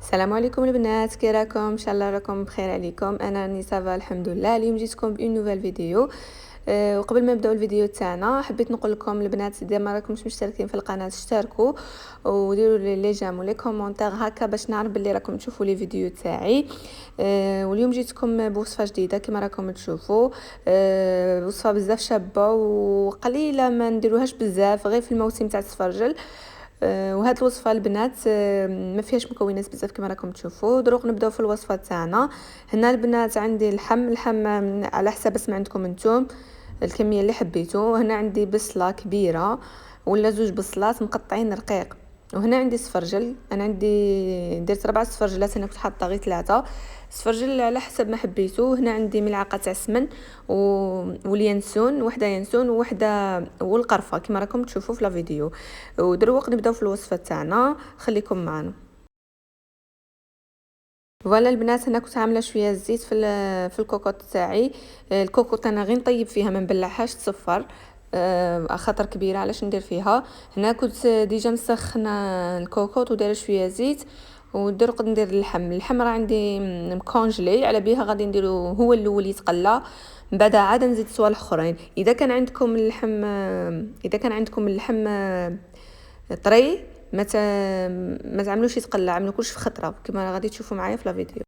السلام عليكم البنات، كي راكم؟ ان شاء الله راكم بخير عليكم. انا راني صافا الحمد لله. اليوم جيتكم بون نوفيل فيديو. وقبل ما نبداو الفيديو تاعنا حبيت نقول لكم البنات اذا ما راكمش مشتركين في القناه اشتركوا وديروا لي جيم ولي كومونتير هكا باش نعرف بلي راكم تشوفوا لي فيديو تاعي. واليوم جيتكم بوصفه جديده كما راكم تشوفوا. وصفه بزاف شابه وقليله، ما نديروهاش بزاف غير في الموسم تاع السفرجل. وهاد الوصفه البنات ما فيهاش مكونات بزاف كما راكم تشوفوا. دروك نبداو في الوصفه تاعنا. هنا البنات عندي اللحم على حسب اسم عندكم انتم الكميه اللي حبيتو. هنا عندي بصله كبيره ولا 2 بصلات مقطعين رقيق. وهنا عندي سفرجل، انا عندي درت 4 سفرجلات، انا كنت حاطه غير 3 سفرجل على حسب ما حبيتو. هنا عندي ملعقه تاع سمن واليانسون، وحده يانسون وحده والقرفه كما راكم تشوفوا في الفيديو. ودروك نبداو في الوصفه تاعنا، خليكم معنا. فوالا البنات، انا كنت عامله شويه الزيت في الكوكوط تاعي. الكوكوط انا غير نطيب فيها، ما نبلعهاش تصفر. خطر كبيره علاش ندير فيها. هنا كنت ديجا مسخنه الكوكوط ودايره شويه زيت. ودرك ندير اللحم راه عندي مكونجلي على بها، غادي نديرو هو الاول يتقلى، من بعد عاد نزيد صوالح اخرين. اذا كان عندكم اللحم طري، ما تعملوش يتقلى، عملوا كلش في خطره كما غادي تشوفوا معايا في الفيديو.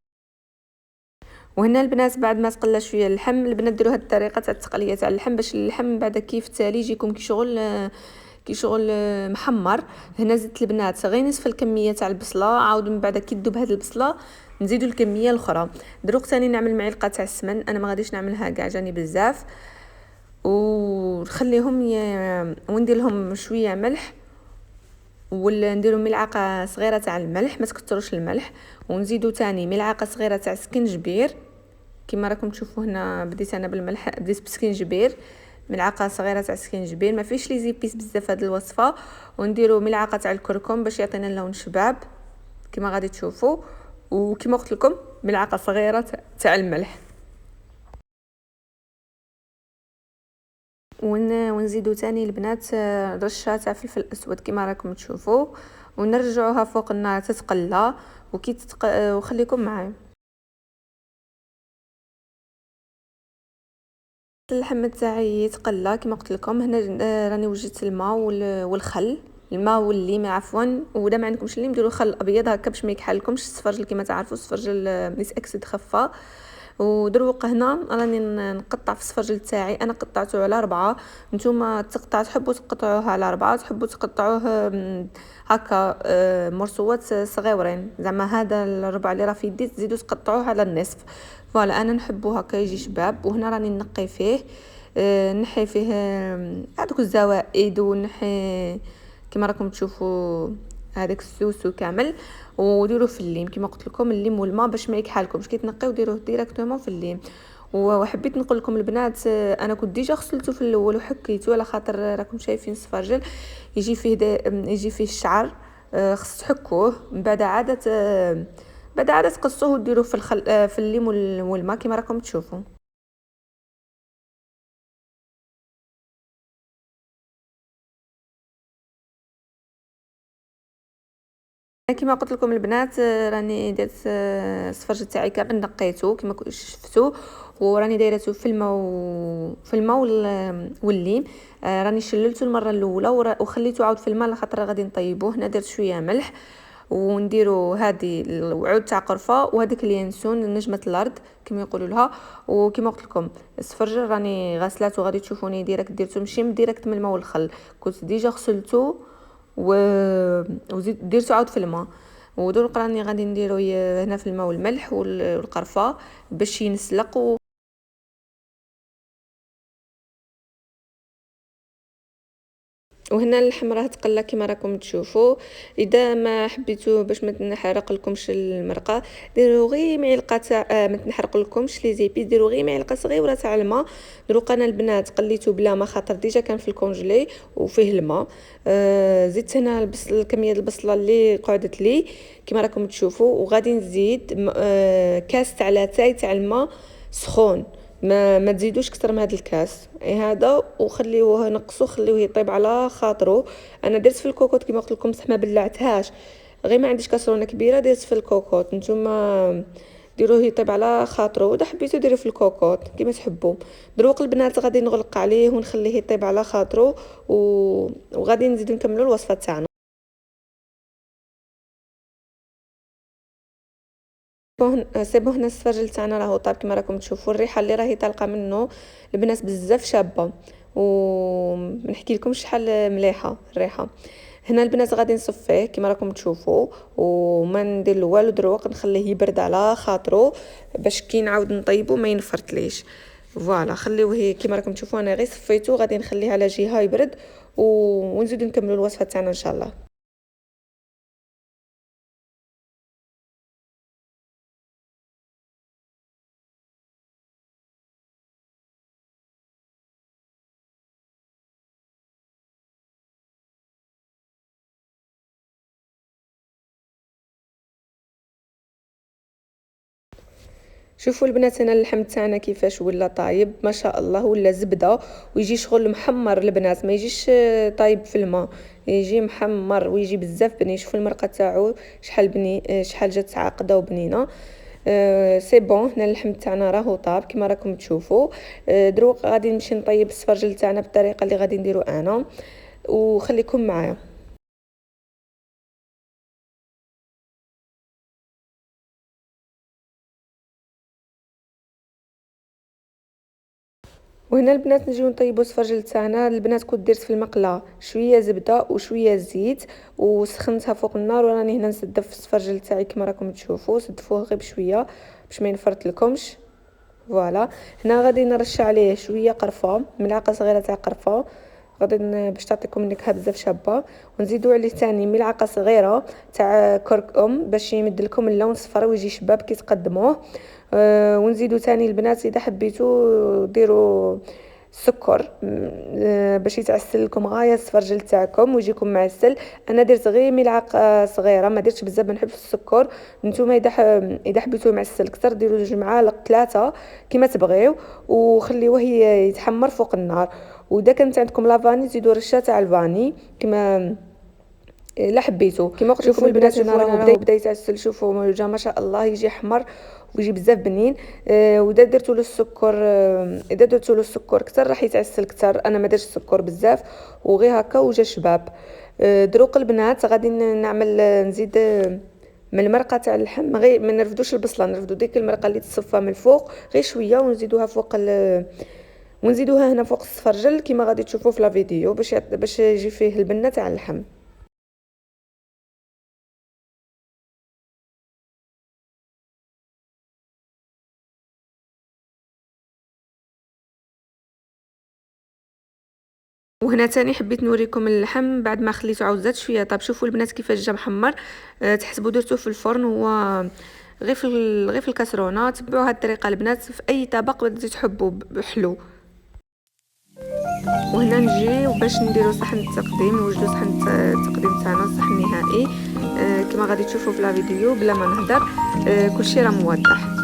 وهنا البنات بعد ما تقلى شويه اللحم، البنات ديروا هذه الطريقه تاع التقليه تاع اللحم باش اللحم من بعد كيف التالي يجيكم كي شغل محمر. هنا زدت البنات غير نصف الكميه تاع البصله، عاود من بعد كي تذوب هذه البصله نزيدوا الكميه الاخرى. دروك ثاني نعمل معلقه تاع السمن، انا ما غاديش نعملها كاع جاني بزاف، ونخليهم وندير لهم شويه ملح، ولا نديروا ملعقه صغيره تاع الملح، ما تكثروش الملح. ونزيدوا تاني ملعقه صغيره تاع سكنجبير كما راكم تشوفوا. هنا بديت انا بالملح، بديت بسكنجبير، ملعقه صغيره تاع سكنجبير، ما فيش لي زيبيس بزاف هذه الوصفه. ونديروا ملعقه تاع الكركم باش يعطينا اللون شباب كما غادي تشوفوا. وكما قلت لكم ملعقه صغيره تاع الملح. ونزيدوا تاني البنات رشه تاع فلفل اسود كما راكم تشوفوا، ونرجعوها فوق النار تتقلى. وخليكم معايا. اللحم تاعي يتقلى كما قلت لكم. هنا راني وجدت الماء والخل، الماء والليم عفوا. ولا ما عندكمش الليم ديروا خل ابيض هكا باش ما يكحلكمش السفرجل كما تعرفوا السفرجل يتاكسد خفه. ودروق هنا راني نقطع في السفرجل تاعي، انا قطعته على 4. نتوما تحبوا تقطعوه على 4، تحبوا تقطعوه هكا مرصوات صغيورين، زعما هذا الربع اللي راه في يدي تزيدوا تقطعوه على النصف. فوالا انا نحبه هكا يجي شباب. وهنا راني نقي فيه، نحي فيه هذوك الزوائد، ونحي كما راكم تشوفوا هذاك السوسو كامل. وديروه في الليم كما قلت لكم، الليم والماء باش ما يكحالكمش كي تنقيو ديروه ديريكتومون في الليم. وحبيت نقول لكم البنات انا كنت ديجا غسلته في الاول وحكيته على خاطر راكم شايفين السفرجل يجي فيه الشعر. خص تحكوه من بعد عادة تقصوه وديروه في الليم والماء كما راكم تشوفوا. كما قلت لكم البنات راني درت السفرج تاعي كامل نقيته كما شفتوا، وراني دايرته في الماء والليم. راني شللته المره الاولى وخليته عاود في الماء لخاطر غادي نطيبوه. هنا درت شويه ملح، ونديروا هذه الوعود تاع قرفه وهذيك اليانسون نجمه الارض كما يقولوا لها. وكما قلت لكم السفرجل راني غسلاته، غادي تشوفوني ديريكت درته ماشي ديريكت من الماء والخل، كنت ديجا غسلته وزيد درته عاود في الماء. ودول راني غادي نديرو هنا في الماء والملح والقرفه باش ينسلق. وهنا اللحم راه تقلى كما راكم تشوفوا. اذا ما حبيتو باش ما تنحرق لكمش المرقه ديروا غير معلقه تاع ما تنحرق لكمش لي زيبي، ديروا غير معلقه صغيره تاع الماء. دروك انا البنات قليته بلا ما خاطر ديجا كان في الكونجلي وفيه الماء. زدت هنا كميه البصله اللي قعدت لي كما راكم تشوفوا. وغادي نزيد كاس تاع لاتاي تاع الماء سخون، ما تزيدوش كتر من هذا الكاس هذا، وخليوه نقصوا خليوه يطيب على خاطره. انا درت في الكوكوط كما قلت لكم صح ما بلعتهاش غير ما عنديش كاسرونه كبيره درت في الكوكوط. نتوما ديروه يطيب على خاطرو، واذا حبيتو ديروه في الكوكوط كيما تحبوا. دروك البنات غادي نغلق عليه ونخليه يطيب على خاطرو وغادي نزيدو نكملوا الوصفه تاعنا. سي بون، هنا السفرجل تاعنا راهو طاب كما راكم تشوفوا. الريحه اللي راهي طالقه منه البنات بزاف شابه، ومنحكي لكم شحال مليحه الريحه. هنا البنات غادي نصفيه كما راكم تشوفوا وما ندير له والو دروك، نخليه يبرد على خاطرو باش كي نعاود نطيبو ما ينفرطليش. فوالا خليوه كما راكم تشوفوا. انا غير صفيته، غادي نخليه على جهه يبرد ونزيدو نكملوا الوصفه تاعنا ان شاء الله. شوفوا البنات هنا اللحم تاعنا كيفاش ولا طايب ما شاء الله، ولا زبده ويجي شغل محمر البنات، ما يجيش طايب في الماء، يجي محمر ويجي بزاف بنين. شوفوا المرقه تاعو شحال بني، شحال جات عاقده وبنينه. سي بون، هنا اللحم تاعنا راهو طاب كما راكم تشوفوا. دروك غادي نمشي نطيب السفرجل تاعنا بالطريقه اللي غادي نديرو انا، وخليكم معايا. وهنا البنات نجيو نطيبوا السفرجل تاعنا. البنات كنت درت في المقله شويه زبده وشويه زيت وسخنتها فوق النار، وراني هنا نسدف في السفرجل تاعي كما راكم تشوفوا. سدفوه غير بشويه باش ما ينفرط لكمش. فوالا هنا غادي نرش عليه شويه قرفه، ملعقه صغيره تاع قرفه، غادي باش تعطيكم نكهه بزاف شابه. ونزيدوا عليه ثاني ملعقه صغيره تاع كركم باش يمد لكم اللون صفر ويجي شباب كي تقدموه. ونزيدوا ثاني البنات اذا حبيتوا ديروا السكر باش يتعسل لكم غايه السفرجل تاعكم ويجيكم معسل. انا درت غير ملعقه صغيره، ما درتش بزاف، ما نحبش السكر. نتوما اذا حبيتوا معسل اكثر ديروا 2 معالق 3 كما تبغيو، وخليوه يتحمر فوق النار. واذا كانت عندكم لافاني زيدوا رشه تاع الفاني كما لا حبيتو. كما قلت لكم البنات هنا راه بدا يتعسل. شوفوا جا ما شاء الله يجي احمر ويجي بزاف بنين. واذا درتوا له السكر، اذا درتوا له السكر كثر راح يتعسل كثر. انا ما درتش السكر بزاف وغير هكا وجا شباب. دروق البنات غادي نعمل نزيد من المرقه تاع اللحم، غير ما نرفدوش البصله، نرفدو ديك المرقه اللي تصفى من الفوق غير شويه ونزيدوها فوق ونزيدوها هنا فوق السفرجل كما غادي تشوفوا في لا فيديو باش يجي فيه البنه تاع اللحم. وهنا تاني حبيت نوريكم اللحم بعد ما خليته عاود زاد شويه طاب. شوفوا البنات كيفاش جا محمر. تحسبوا درتوه في الفرن، هو غير في الكاسرونه. تبعوا هذه الطريقه البنات في اي طبق بديتو تحبوا حلو. وهنا نجي باش نديرو صحن التقديم، نوجدو صحن التقديم تاعنا، الصحن النهائي. كما غادي تشوفوا في لا فيديو بلا ما نهضر. كلشي راه موضح.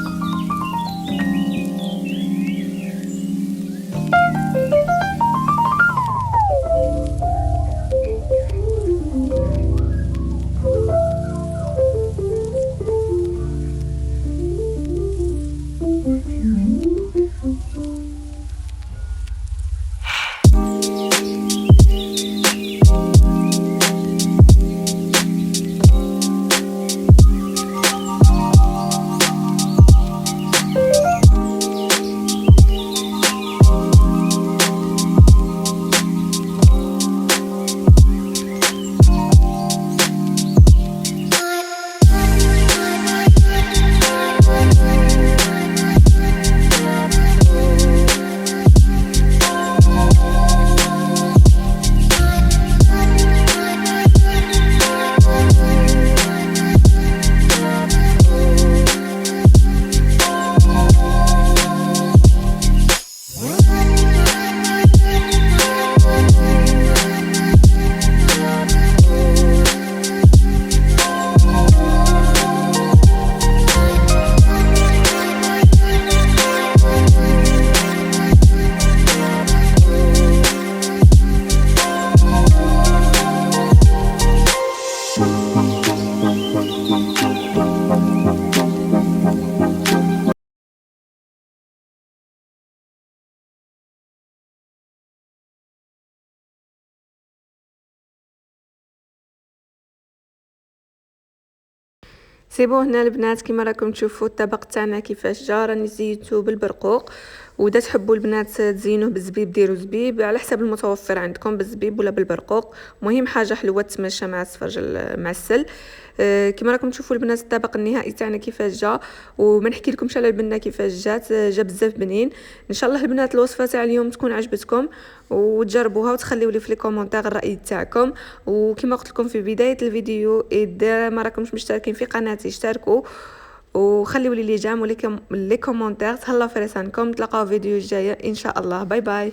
سيبو هنا البنات كما راكم تشوفوا الطبق تاعنا كيفاش جا. راني زيتو بالبرقوق، ودا تحبوا البنات تزينوه بالزبيب ديروا زبيب على حسب المتوفر عندكم، بالزبيب ولا بالبرقوق. مهم حاجه حلوه تمشى مع السفرج المعسل. كما راكم تشوفوا البنات الطبق النهائي تاعنا كيفاش جا، وما نحكي لكمش على البنه كيفاش جا بزاف بنين. ان شاء الله البنات الوصفه تاع اليوم تكون عجبتكم وتجربوها وتخليوا لي في لي كومونتير الراي تاعكم. وكما قلت لكم في بدايه الفيديو، اذا ما راكمش مشتركين في قناتي اشتركوا وخليوا لي لي جام ولي كومونتير. تهلاو في رسانكم، تلقاو فيديو الجايه ان شاء الله. باي باي.